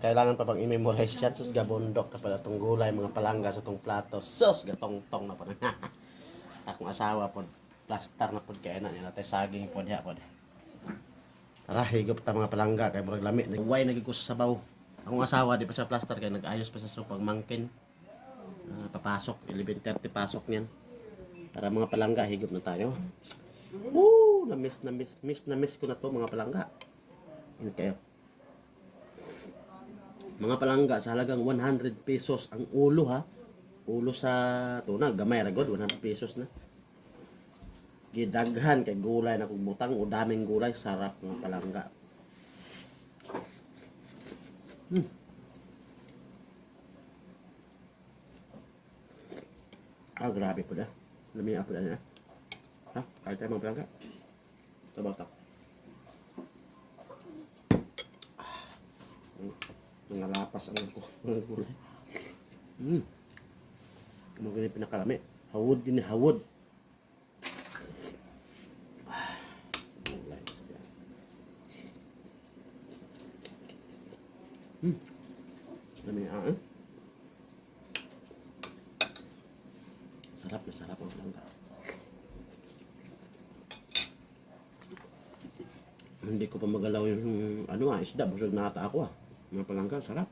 Kailangan pa bang i-memorize yan? Sus, gabundok na pala itong gulay, mga palangga sa itong plato. Sus, gatong-tong na po. Akong asawa po, plaster na po kaya na niya natin saging po diya po. Tara, higop ta mga palangga, kaya murag lami. Nagway, nagigko sa sabaw. Akong asawa, di pa siya plaster, kaya nag-ayos pa sa supang mangkin. Papasok, 11:30 pasok niyan. Tara mga palangga, higop na tayo. Woo! Na-miss ko na to mga palangga. Hindi kayo. Mga palangga, sa halagang 100 pesos ang ulo ha. Ulo sa tuna, gamay ragod, 100 pesos na. Gidaghan kay gulay na kung butang o daming gulay, sarap mga palangga. Grabe po na. Lamia po na niya. Ha? Kahit tayo mga palangga. Sabaw ta. Nangalapas ang gulay. Mga ganyan pinakalami. Hawod din hawod. Gulay. Lamia Sarap na sarap ang palangga. Hindi ko pa magalaw yung isda. Busog na ata ako Mga palangga, sarap.